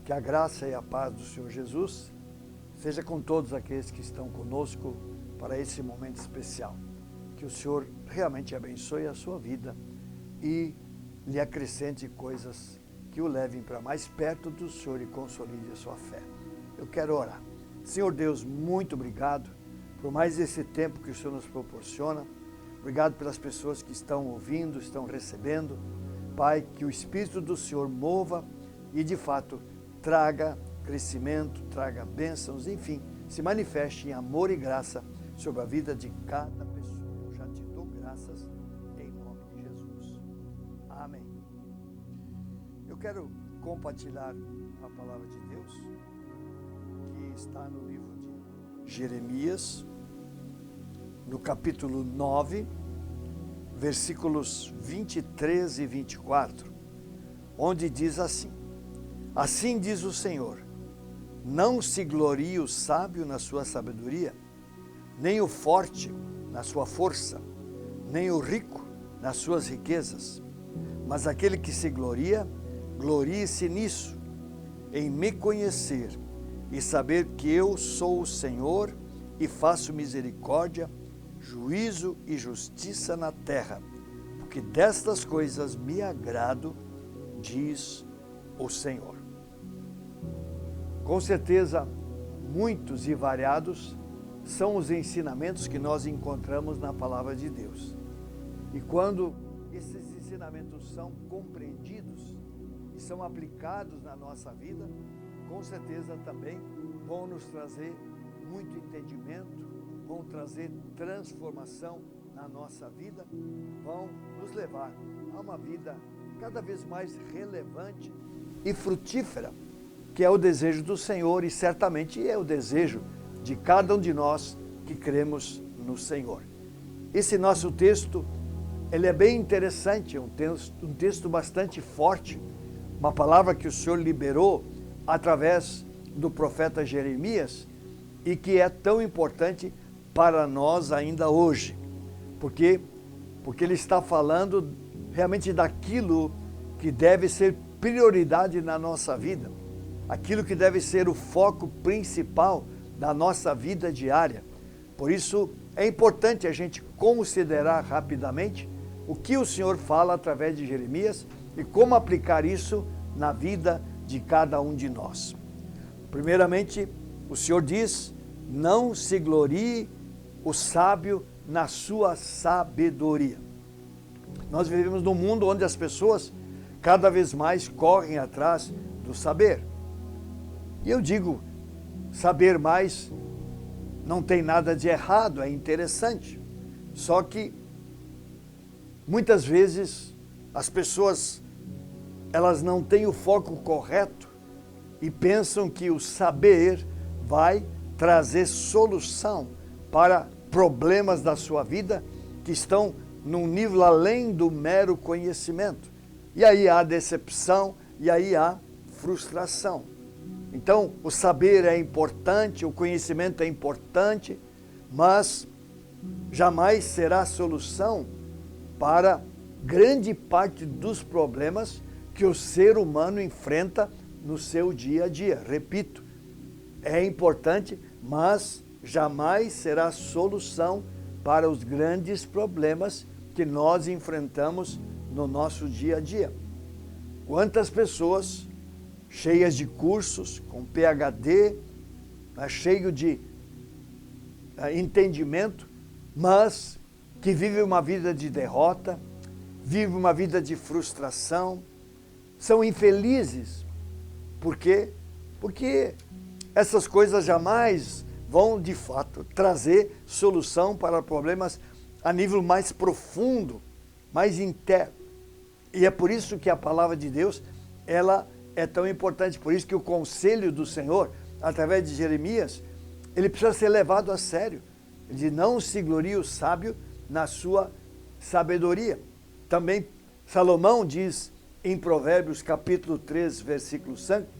Que a graça e a paz do Senhor Jesus seja com todos aqueles que estão conosco para esse momento especial. Que o Senhor realmente abençoe a sua vida e lhe acrescente coisas que o levem para mais perto do Senhor e consolide a sua fé. Eu quero orar. Senhor Deus, muito obrigado por mais esse tempo que o Senhor nos proporciona. Obrigado pelas pessoas que estão ouvindo, estão recebendo. Pai, que o Espírito do Senhor mova e de fato traga crescimento, traga bênçãos, enfim, se manifeste em amor e graça sobre a vida de cada pessoa. Eu já te dou graças em nome de Jesus. Amém. Eu quero compartilhar a palavra de Deus que está no livro de Jeremias, no capítulo 9, versículos 23 e 24, onde diz assim: Assim diz o Senhor, não se glorie o sábio na sua sabedoria, nem o forte na sua força, nem o rico nas suas riquezas, mas aquele que se gloria, glorie-se nisso, em me conhecer e saber que eu sou o Senhor e faço misericórdia, juízo e justiça na terra, porque destas coisas me agrado, diz o Senhor. Com certeza, muitos e variados são os ensinamentos que nós encontramos na palavra de Deus. E quando esses ensinamentos são compreendidos e são aplicados na nossa vida, com certeza também vão nos trazer muito entendimento, vão trazer transformação na nossa vida, vão nos levar a uma vida cada vez mais relevante e frutífera, que é o desejo do Senhor e certamente é o desejo de cada um de nós que cremos no Senhor. Esse nosso texto, ele é bem interessante, é um texto bastante forte, uma palavra que o Senhor liberou através do profeta Jeremias e que é tão importante para nós ainda hoje. Porque ele está falando realmente daquilo que deve ser prioridade na nossa vida, aquilo que deve ser o foco principal da nossa vida diária. Por isso é importante a gente considerar rapidamente o que o Senhor fala através de Jeremias e como aplicar isso na vida de cada um de nós. Primeiramente, o Senhor diz: não se glorie o sábio na sua sabedoria. Nós vivemos num mundo onde as pessoas cada vez mais correm atrás do saber. E eu digo, saber mais não tem nada de errado, é interessante. Só que muitas vezes as pessoas elas não têm o foco correto e pensam que o saber vai trazer solução para problemas da sua vida que estão num nível além do mero conhecimento. E aí há decepção, e aí há frustração. Então, o saber é importante, o conhecimento é importante, mas jamais será solução para grande parte dos problemas que o ser humano enfrenta no seu dia a dia. Repito, é importante, mas jamais será solução para os grandes problemas que nós enfrentamos no nosso dia a dia. Quantas pessoas cheias de cursos, com PhD, cheio de entendimento, mas que vivem uma vida de derrota, vivem uma vida de frustração, são infelizes. Por quê? Porque essas coisas jamais vão, de fato, trazer solução para problemas a nível mais profundo, mais interno. E é por isso que a palavra de Deus, ela é tão importante. Por isso que o conselho do Senhor, através de Jeremias, ele precisa ser levado a sério. Ele diz: não se glorie o sábio na sua sabedoria. Também Salomão diz em Provérbios capítulo 3, versículo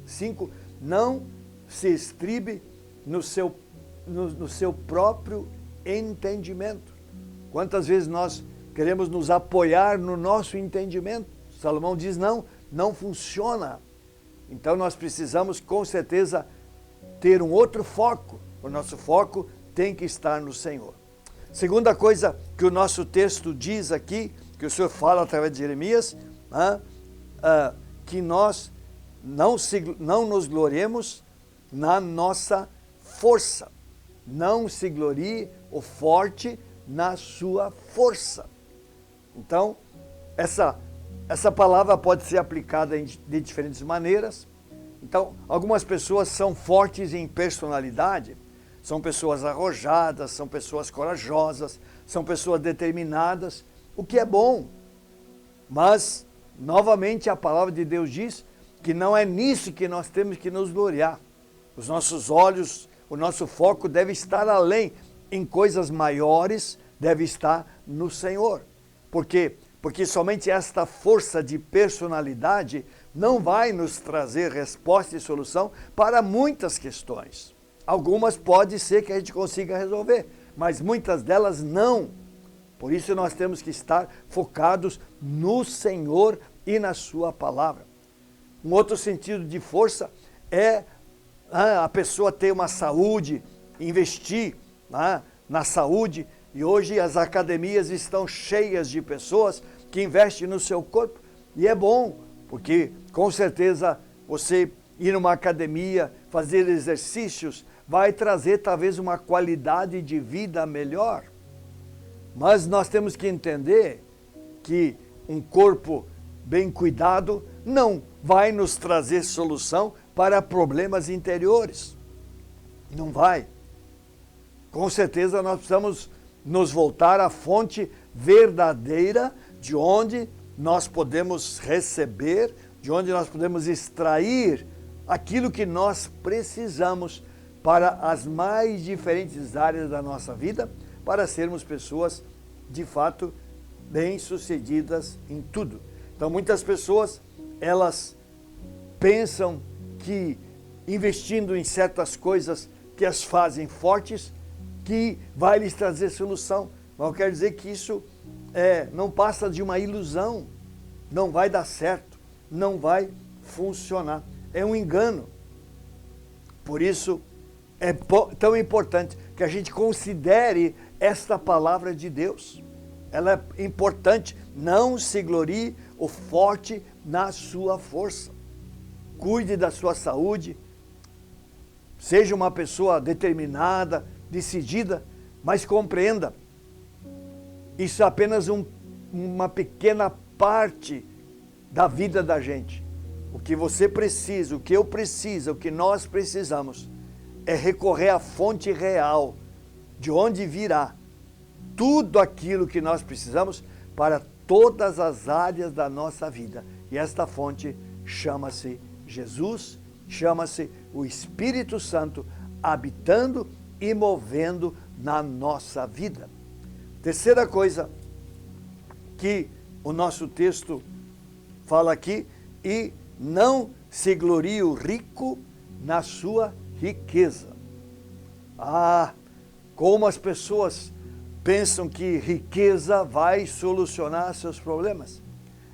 5, não se estribe no seu próprio entendimento. Quantas vezes nós queremos nos apoiar no nosso entendimento? Salomão diz: não funciona. Então nós precisamos com certeza ter um outro foco. O nosso foco tem que estar no Senhor. Segunda coisa que o nosso texto diz aqui, que o Senhor fala através de Jeremias, que nós não nos gloriemos na nossa força. Não se glorie o forte na sua força. Então, essa palavra pode ser aplicada de diferentes maneiras. Então, algumas pessoas são fortes em personalidade, são pessoas arrojadas, são pessoas corajosas, são pessoas determinadas, o que é bom. Mas, novamente, a palavra de Deus diz que não é nisso que nós temos que nos gloriar. Os nossos olhos, o nosso foco deve estar além, em coisas maiores, deve estar no Senhor. Por quê? Porque somente esta força de personalidade não vai nos trazer resposta e solução para muitas questões. Algumas pode ser que a gente consiga resolver, mas muitas delas não. Por isso nós temos que estar focados no Senhor e na sua palavra. Um outro sentido de força é a pessoa ter uma saúde, investir na saúde. E hoje as academias estão cheias de pessoas que investem no seu corpo. E é bom, porque com certeza você ir numa academia, fazer exercícios, vai trazer talvez uma qualidade de vida melhor. Mas nós temos que entender que um corpo bem cuidado não vai nos trazer solução para problemas interiores. Não vai. Com certeza nós precisamos nos voltar à fonte verdadeira de onde nós podemos receber, de onde nós podemos extrair aquilo que nós precisamos para as mais diferentes áreas da nossa vida, para sermos pessoas, de fato, bem-sucedidas em tudo. Então, muitas pessoas, elas pensam que investindo em certas coisas que as fazem fortes, que vai lhes trazer solução. Mas eu quero dizer que isso não passa de uma ilusão, não vai dar certo, não vai funcionar. É um engano. Por isso, é tão importante que a gente considere esta palavra de Deus. Ela é importante. Não se glorie o forte na sua força. Cuide da sua saúde. Seja uma pessoa determinada, decidida, mas compreenda. Isso é apenas uma pequena parte da vida da gente. O que você precisa, o que eu preciso, o que nós precisamos é recorrer à fonte real, de onde virá tudo aquilo que nós precisamos para todas as áreas da nossa vida. E esta fonte chama-se Jesus, chama-se o Espírito Santo, habitando e movendo na nossa vida. Terceira coisa que o nosso texto fala aqui, e não se glorie o rico na sua riqueza. Como as pessoas pensam que riqueza vai solucionar seus problemas.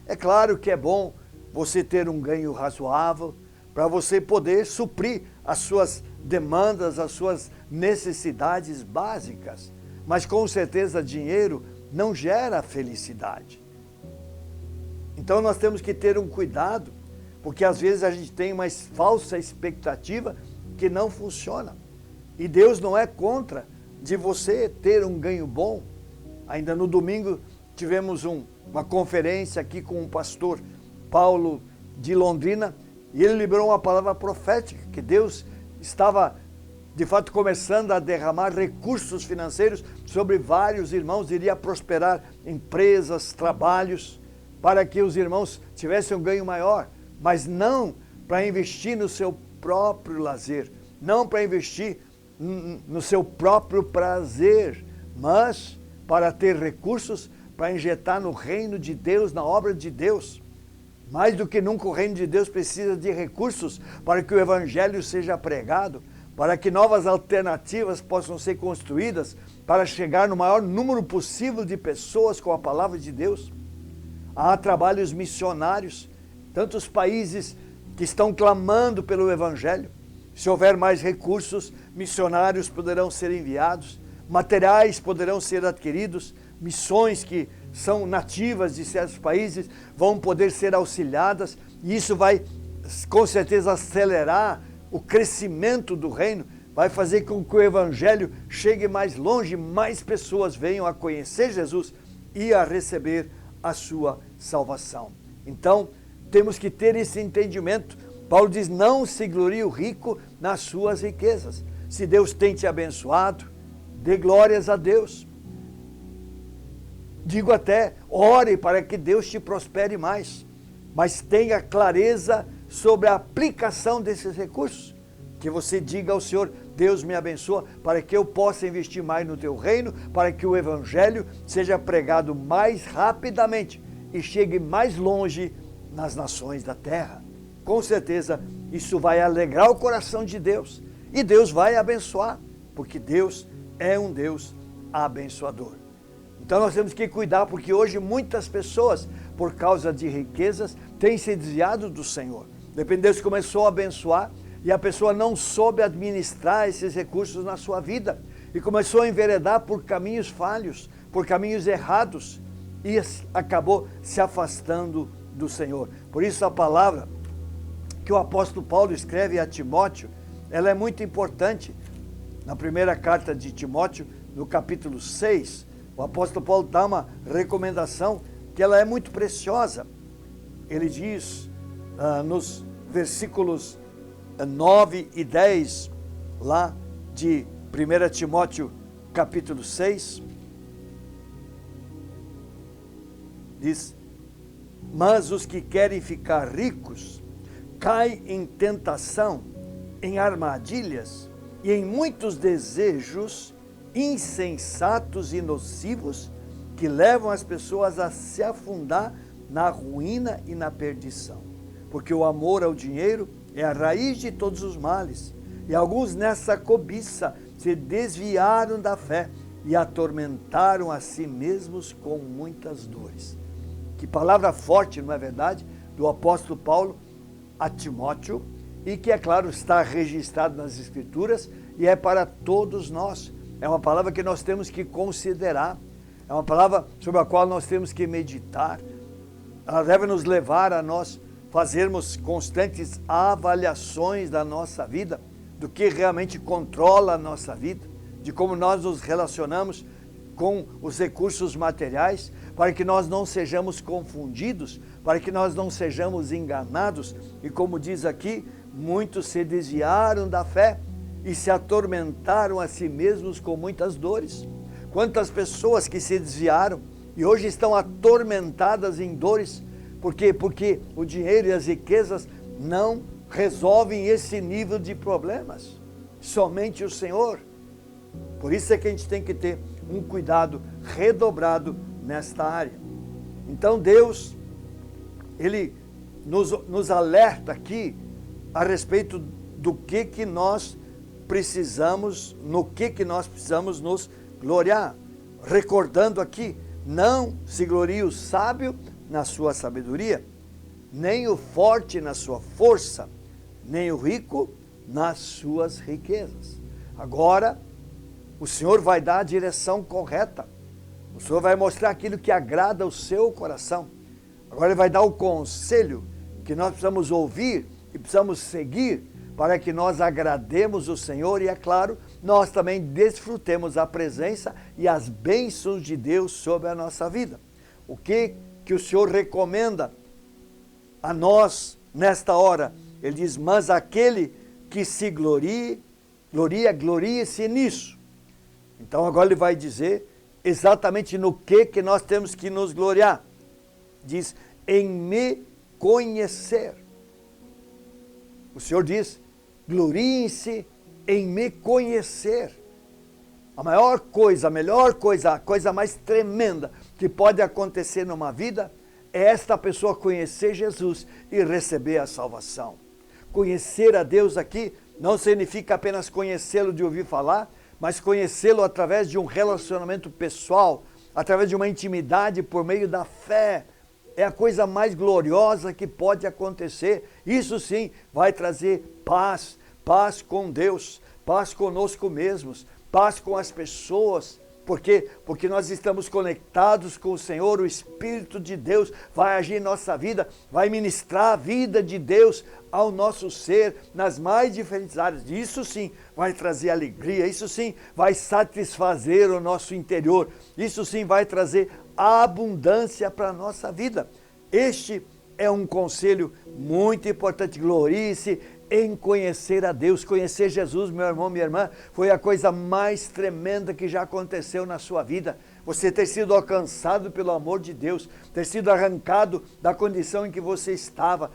É claro que é bom você ter um ganho razoável para você poder suprir as suas demandas, as suas necessidades básicas. Mas com certeza dinheiro não gera felicidade. Então nós temos que ter um cuidado, porque às vezes a gente tem uma falsa expectativa que não funciona. E Deus não é contra de você ter um ganho bom. Ainda no domingo tivemos uma conferência aqui com o pastor Paulo de Londrina, e ele liberou uma palavra profética, que Deus estava de fato começando a derramar recursos financeiros sobre vários irmãos, iria prosperar empresas, trabalhos, para que os irmãos tivessem um ganho maior, mas não para investir no seu próprio lazer, não para investir no seu próprio prazer, mas para ter recursos para injetar no reino de Deus, na obra de Deus. Mais do que nunca o reino de Deus precisa de recursos para que o evangelho seja pregado, para que novas alternativas possam ser construídas, para chegar no maior número possível de pessoas com a palavra de Deus. Há trabalhos missionários, tantos países que estão clamando pelo Evangelho. Se houver mais recursos, missionários poderão ser enviados, materiais poderão ser adquiridos, missões que são nativas de certos países vão poder ser auxiliadas, e isso vai com certeza acelerar o crescimento do reino, vai fazer com que o Evangelho chegue mais longe, mais pessoas venham a conhecer Jesus e a receber a sua salvação. Então, temos que ter esse entendimento. Paulo diz, não se glorie o rico nas suas riquezas. Se Deus tem te abençoado, dê glórias a Deus. Digo até, ore para que Deus te prospere mais, mas tenha clareza sobre a aplicação desses recursos. Que você diga ao Senhor, Deus me abençoa para que eu possa investir mais no teu reino, para que o Evangelho seja pregado mais rapidamente e chegue mais longe nas nações da terra. Com certeza, isso vai alegrar o coração de Deus e Deus vai abençoar, porque Deus é um Deus abençoador. Então nós temos que cuidar, porque hoje muitas pessoas, por causa de riquezas, têm se desviado do Senhor. Deus começou a abençoar e a pessoa não soube administrar esses recursos na sua vida e começou a enveredar por caminhos falhos, por caminhos errados e acabou se afastando do Senhor. Por isso a palavra que o apóstolo Paulo escreve a Timóteo, ela é muito importante. Na primeira carta de Timóteo, no capítulo 6, o apóstolo Paulo dá uma recomendação que ela é muito preciosa. Ele diz nos versículos 9 e 10, lá de 1 Timóteo capítulo 6, diz, mas os que querem ficar ricos caem em tentação, em armadilhas e em muitos desejos insensatos e nocivos que levam as pessoas a se afundar na ruína e na perdição. Porque o amor ao dinheiro é a raiz de todos os males. E alguns nessa cobiça se desviaram da fé e atormentaram a si mesmos com muitas dores. Que palavra forte, não é verdade? Do apóstolo Paulo a Timóteo, e que, é claro, está registrado nas Escrituras e é para todos nós. É uma palavra que nós temos que considerar, é uma palavra sobre a qual nós temos que meditar. Ela deve nos levar a nós fazermos constantes avaliações da nossa vida, do que realmente controla a nossa vida, de como nós nos relacionamos com os recursos materiais, para que nós não sejamos confundidos, para que nós não sejamos enganados. E como diz aqui, muitos se desviaram da fé e se atormentaram a si mesmos com muitas dores. Quantas pessoas que se desviaram e hoje estão atormentadas em dores. Por quê? Porque o dinheiro e as riquezas não resolvem esse nível de problemas. Somente o Senhor. Por isso é que a gente tem que ter um cuidado redobrado nesta área. Então Deus, Ele nos alerta aqui a respeito do que nós precisamos, no que nós precisamos nos gloriar. Recordando aqui, não se glorie o sábio na sua sabedoria, nem o forte na sua força, nem o rico nas suas riquezas. Agora, o Senhor vai dar a direção correta. O Senhor vai mostrar aquilo que agrada o seu coração. Agora Ele vai dar o conselho que nós precisamos ouvir e precisamos seguir para que nós agrademos o Senhor e, é claro, nós também desfrutemos a presença e as bênçãos de Deus sobre a nossa vida. O que o Senhor recomenda a nós nesta hora? Ele diz, mas aquele que se glorie-se nisso. Então agora Ele vai dizer exatamente no que nós temos que nos gloriar. Diz, em me conhecer. O Senhor diz, gloriem-se em me conhecer. A maior coisa, a melhor coisa, a coisa mais tremenda que pode acontecer numa vida é esta pessoa conhecer Jesus e receber a salvação. Conhecer a Deus aqui não significa apenas conhecê-lo de ouvir falar, mas conhecê-lo através de um relacionamento pessoal, através de uma intimidade por meio da fé. é a coisa mais gloriosa que pode acontecer. Isso sim vai trazer paz, paz com Deus, paz conosco mesmos, paz com as pessoas. Por quê? Porque nós estamos conectados com o Senhor, o Espírito de Deus vai agir em nossa vida, vai ministrar a vida de Deus ao nosso ser nas mais diferentes áreas. Isso sim vai trazer alegria, isso sim vai satisfazer o nosso interior, isso sim vai trazer abundância para a nossa vida. Este é um conselho muito importante. Glorie-se em conhecer a Deus. Conhecer Jesus, meu irmão, minha irmã, foi a coisa mais tremenda que já aconteceu na sua vida. Você ter sido alcançado pelo amor de Deus, ter sido arrancado da condição em que você estava,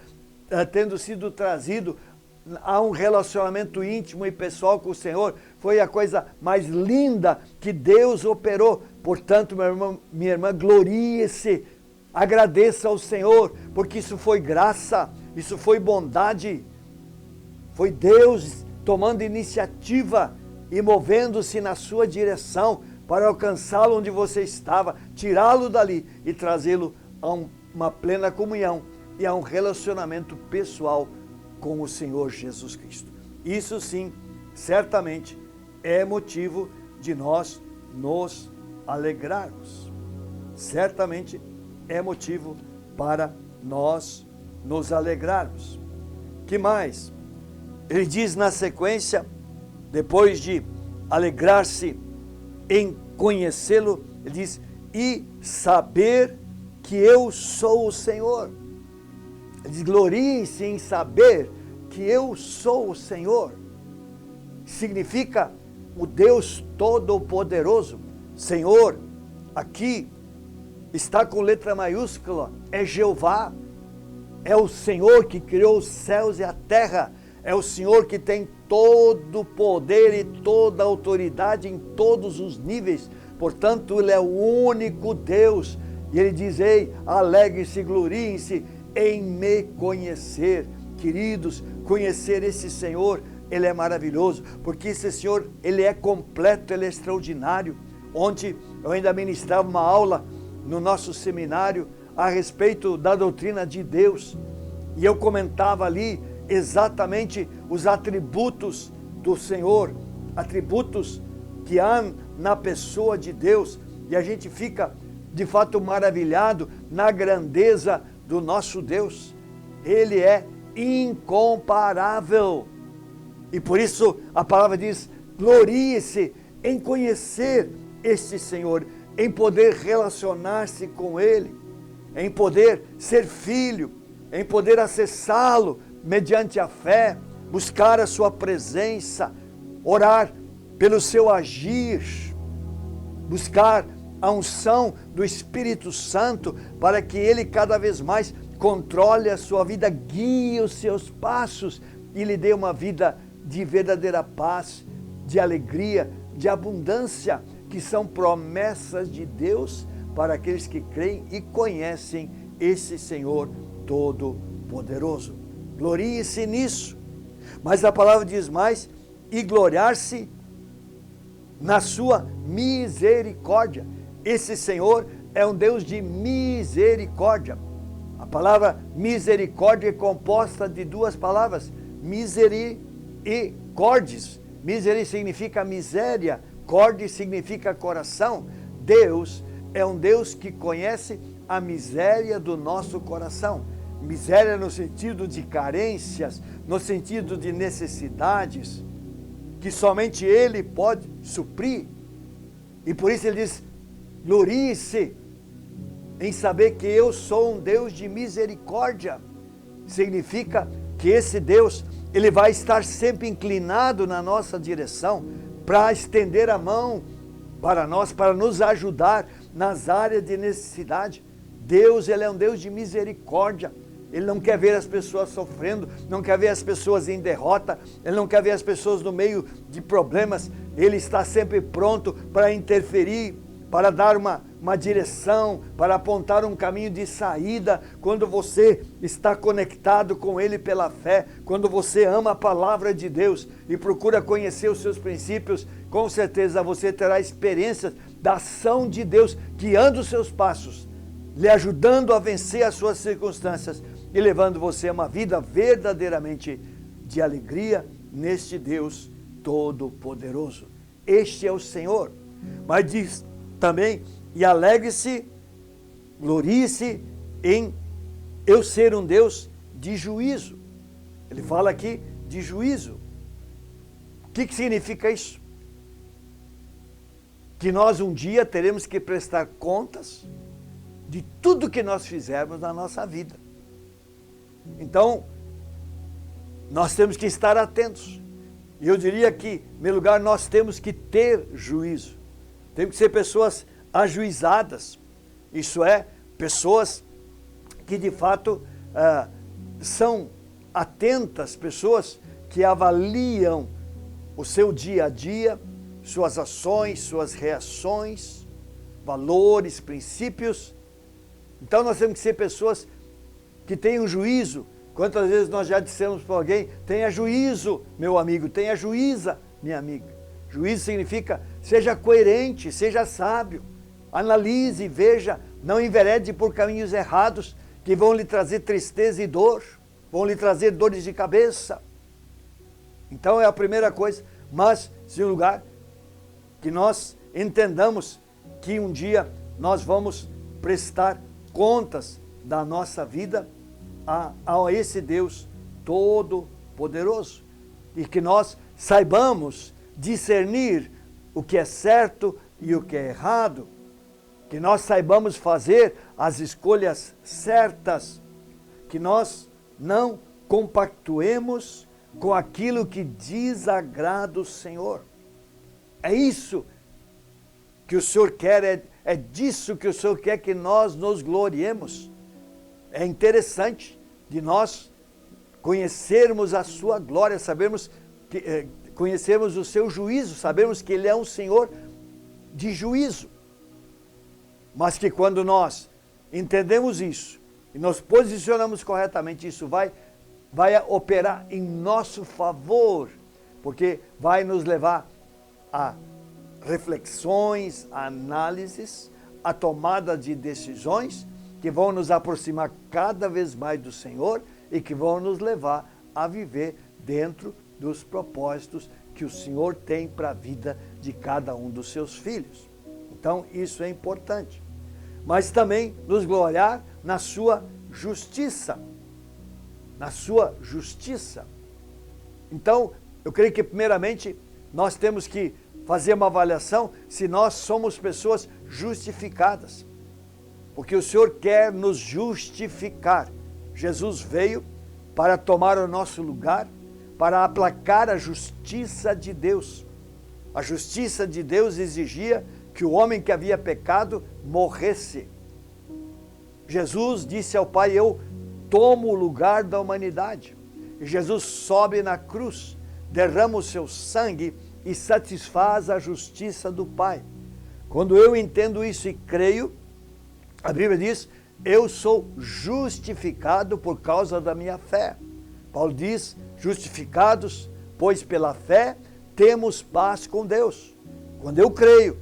tendo sido trazido a um relacionamento íntimo e pessoal com o Senhor, foi a coisa mais linda que Deus operou. Portanto, meu irmão, minha irmã, glorie-se, agradeça ao Senhor, porque isso foi graça, isso foi bondade. Foi Deus tomando iniciativa e movendo-se na sua direção para alcançá-lo onde você estava, tirá-lo dali e trazê-lo a uma plena comunhão e a um relacionamento pessoal com o Senhor Jesus Cristo. Isso sim, certamente é motivo de nós nos alegrarmos. Certamente é motivo para nós nos alegrarmos. Que mais? Ele diz na sequência, depois de alegrar-se em conhecê-lo, ele diz, e saber que eu sou o Senhor. Ele diz, glorie-se em saber que eu sou o Senhor. Significa o Deus Todo-Poderoso. Senhor, aqui está com letra maiúscula, é Jeová, é o Senhor que criou os céus e a terra, é o Senhor que tem todo o poder e toda a autoridade em todos os níveis. Portanto, Ele é o único Deus. E Ele diz, ei, alegre-se, gloriem-se em me conhecer. Queridos, conhecer esse Senhor, Ele é maravilhoso, porque esse Senhor, Ele é completo, Ele é extraordinário. Ontem eu ainda ministrava uma aula no nosso seminário a respeito da doutrina de Deus. E eu comentava ali exatamente os atributos do Senhor, atributos que há na pessoa de Deus, e a gente fica de fato maravilhado na grandeza do nosso Deus. Ele é incomparável, e por isso a palavra diz, glorie-se em conhecer este Senhor, em poder relacionar-se com Ele, em poder ser filho, em poder acessá-lo mediante a fé, buscar a sua presença, orar pelo seu agir, buscar a unção do Espírito Santo para que Ele cada vez mais controle a sua vida, guie os seus passos e lhe dê uma vida de verdadeira paz, de alegria, de abundância, que são promessas de Deus para aqueles que creem e conhecem esse Senhor Todo-Poderoso. Glorie-se nisso. Mas a palavra diz mais, e gloriar-se na sua misericórdia. Esse Senhor é um Deus de misericórdia. A palavra misericórdia é composta de duas palavras, miseri e cordes. Miseri significa miséria, cordes significa coração. Deus é um Deus que conhece a miséria do nosso coração. Miséria no sentido de carências, no sentido de necessidades, que somente Ele pode suprir. E por isso Ele diz, glorie-se em saber que eu sou um Deus de misericórdia. Significa que esse Deus, Ele vai estar sempre inclinado na nossa direção, para estender a mão para nós, para nos ajudar nas áreas de necessidade. Deus, Ele é um Deus de misericórdia. Ele não quer ver as pessoas sofrendo, não quer ver as pessoas em derrota, Ele não quer ver as pessoas no meio de problemas. Ele está sempre pronto para interferir, para dar uma direção, para apontar um caminho de saída. Quando você está conectado com Ele pela fé, quando você ama a palavra de Deus e procura conhecer os seus princípios, com certeza você terá experiências da ação de Deus guiando os seus passos lhe ajudando a vencer as suas circunstâncias e levando você a uma vida verdadeiramente de alegria neste Deus Todo-Poderoso. Este é o Senhor. Mas diz também, e alegre-se, glorie-se em eu ser um Deus de juízo. Ele fala aqui de juízo. O que significa isso? Que nós um dia teremos que prestar contas de tudo que nós fizermos na nossa vida. Então, nós temos que estar atentos. E eu diria que, em primeiro lugar, nós temos que ter juízo. Temos que ser pessoas ajuizadas. Isso é, pessoas que de fato são atentas, pessoas que avaliam o seu dia a dia, suas ações, suas reações, valores, princípios. Então nós temos que ser pessoas que tenham juízo. Quantas vezes nós já dissemos para alguém, tenha juízo, meu amigo, tenha juíza, minha amiga. Juízo significa, seja coerente, seja sábio, analise, veja, não enverede por caminhos errados, que vão lhe trazer tristeza e dor, vão lhe trazer dores de cabeça. Então é a primeira coisa, mas, em segundo lugar, que nós entendamos que um dia nós vamos prestar contas da nossa vida a esse Deus Todo-Poderoso. E que nós saibamos discernir o que é certo e o que é errado. Que nós saibamos fazer as escolhas certas. Que nós não compactuemos com aquilo que desagrada o Senhor. É isso que o Senhor quer, é disso que o Senhor quer que nós nos gloriemos. É interessante de nós conhecermos a sua glória, sabermos que, conhecermos o seu juízo, sabemos que Ele é um Senhor de juízo. Mas que quando nós entendemos isso e nos posicionamos corretamente, isso vai operar em nosso favor, porque vai nos levar a reflexões, a análises, a tomada de decisões que vão nos aproximar cada vez mais do Senhor e que vão nos levar a viver dentro dos propósitos que o Senhor tem para a vida de cada um dos seus filhos. Então, isso é importante. Mas também nos gloriar na sua justiça. Na sua justiça. Então, eu creio que primeiramente nós temos que fazer uma avaliação se nós somos pessoas justificadas. Porque o Senhor quer nos justificar. Jesus veio para tomar o nosso lugar, para aplacar a justiça de Deus. A justiça de Deus exigia que o homem que havia pecado morresse. Jesus disse ao Pai, eu tomo o lugar da humanidade. E Jesus sobe na cruz, derrama o seu sangue e satisfaz a justiça do Pai. Quando eu entendo isso e creio, a Bíblia diz, eu sou justificado por causa da minha fé. Paulo diz, justificados, pois pela fé temos paz com Deus. Quando eu creio,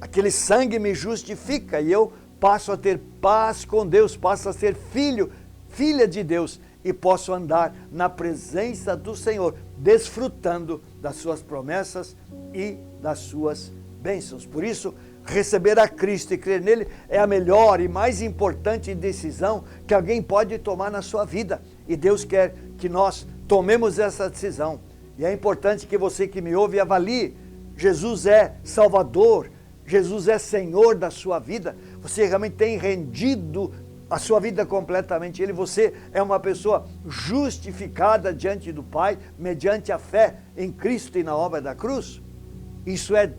aquele sangue me justifica e eu passo a ter paz com Deus, passo a ser filho, filha de Deus e posso andar na presença do Senhor, desfrutando das suas promessas e das suas bênçãos. Por isso, receber a Cristo e crer nele é a melhor e mais importante decisão que alguém pode tomar na sua vida. E Deus quer que nós tomemos essa decisão. E é importante que você que me ouve avalie. Jesus é Salvador, Jesus é Senhor da sua vida. Você realmente tem rendido a sua vida completamente a Ele. Você é uma pessoa justificada diante do Pai, mediante a fé em Cristo e na obra da cruz. Isso é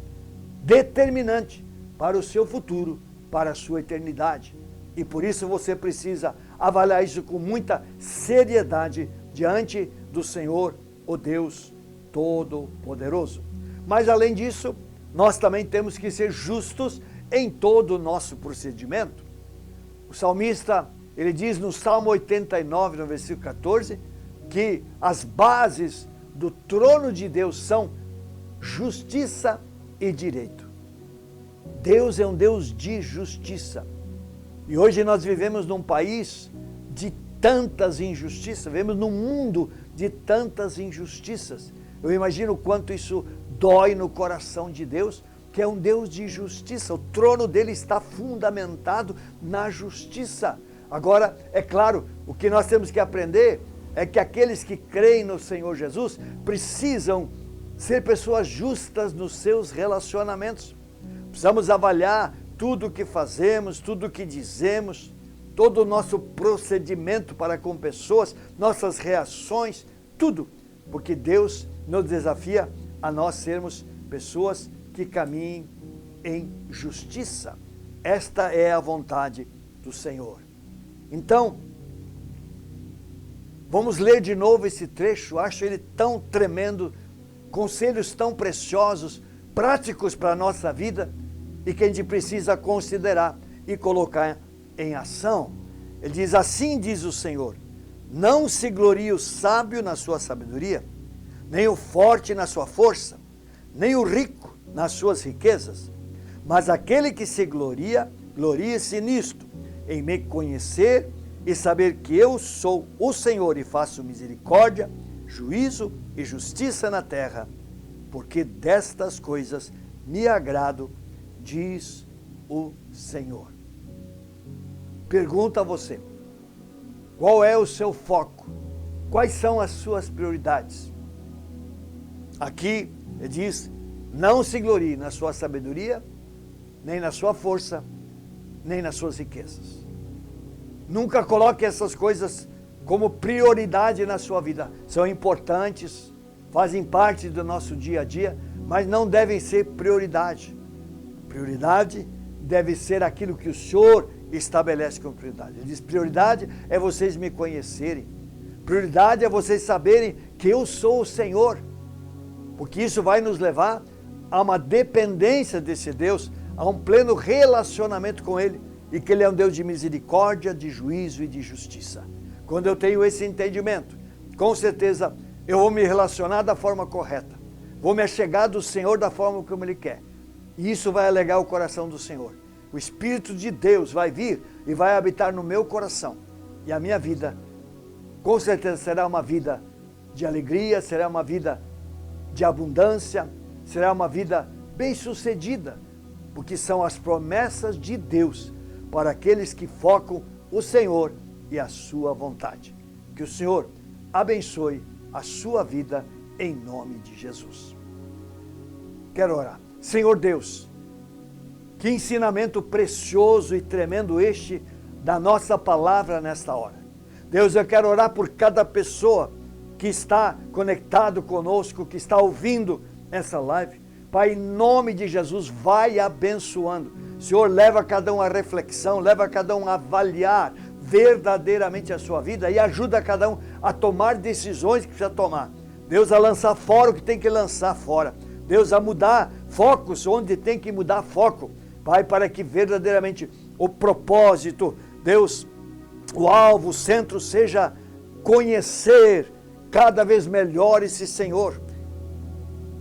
determinante para o seu futuro, para a sua eternidade. E por isso você precisa avaliar isso com muita seriedade diante do Senhor, o Deus Todo-Poderoso. Mas além disso, nós também temos que ser justos em todo o nosso procedimento. O salmista, ele diz no Salmo 89, no versículo 14, que as bases do trono de Deus são justiça e direito. Deus é um Deus de justiça. E hoje nós vivemos num país de tantas injustiças, vivemos num mundo de tantas injustiças. Eu imagino o quanto isso dói no coração de Deus, que é um Deus de justiça. O trono dele está fundamentado na justiça. Agora, é claro, o que nós temos que aprender é que aqueles que creem no Senhor Jesus precisam ser pessoas justas nos seus relacionamentos. Precisamos avaliar tudo o que fazemos, tudo o que dizemos, todo o nosso procedimento para com pessoas, nossas reações, tudo, porque Deus nos desafia a nós sermos pessoas que caminhem em justiça. Esta é a vontade do Senhor. Então, vamos ler de novo esse trecho, acho ele tão tremendo, conselhos tão preciosos, práticos para a nossa vida e que a gente precisa considerar e colocar em ação. Ele diz: assim diz o Senhor, não se glorie o sábio na sua sabedoria, nem o forte na sua força, nem o rico nas suas riquezas, mas aquele que se gloria, glorie-se nisto, em me conhecer e saber que eu sou o Senhor e faço misericórdia, juízo e justiça na terra, porque destas coisas me agrado, diz o Senhor. Pergunta a você, qual é o seu foco? Quais são as suas prioridades? Aqui ele diz, não se glorie na sua sabedoria, nem na sua força, nem nas suas riquezas. Nunca coloque essas coisas como prioridade na sua vida. São importantes, fazem parte do nosso dia a dia, mas não devem ser prioridade. Prioridade deve ser aquilo que o Senhor estabelece como prioridade. Ele diz, prioridade é vocês me conhecerem. Prioridade é vocês saberem que eu sou o Senhor. Porque isso vai nos levar a uma dependência desse Deus, a um pleno relacionamento com Ele, e que Ele é um Deus de misericórdia, de juízo e de justiça. Quando eu tenho esse entendimento, com certeza eu vou me relacionar da forma correta, vou me achegar do Senhor da forma como Ele quer, e isso vai alegar o coração do Senhor. O Espírito de Deus vai vir e vai habitar no meu coração, e a minha vida, com certeza, será uma vida de alegria, será uma vida de abundância, será uma vida bem-sucedida, porque são as promessas de Deus para aqueles que focam o Senhor e a sua vontade. Que o Senhor abençoe a sua vida em nome de Jesus. Quero orar. Senhor Deus, que ensinamento precioso e tremendo este da nossa palavra nesta hora. Deus, eu quero orar por cada pessoa que está conectado conosco, que está ouvindo essa live. Pai, em nome de Jesus, vai abençoando. Senhor, leva cada um à reflexão, leva cada um a avaliar verdadeiramente a sua vida e ajuda cada um a tomar decisões que precisa tomar. Deus, a lançar fora o que tem que lançar fora. Deus, a mudar focos onde tem que mudar foco. Pai, para que verdadeiramente o propósito, Deus, o alvo, o centro seja conhecer cada vez melhor esse Senhor.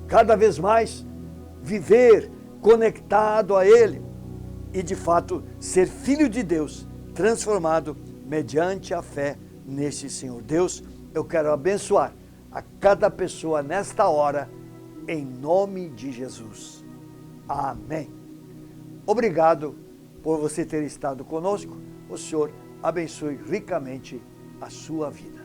Cada vez mais viver conectado a Ele e de fato ser filho de Deus, transformado mediante a fé nesse Senhor. Deus, eu quero abençoar a cada pessoa nesta hora, em nome de Jesus. Amém. Obrigado por você ter estado conosco. O Senhor abençoe ricamente a sua vida.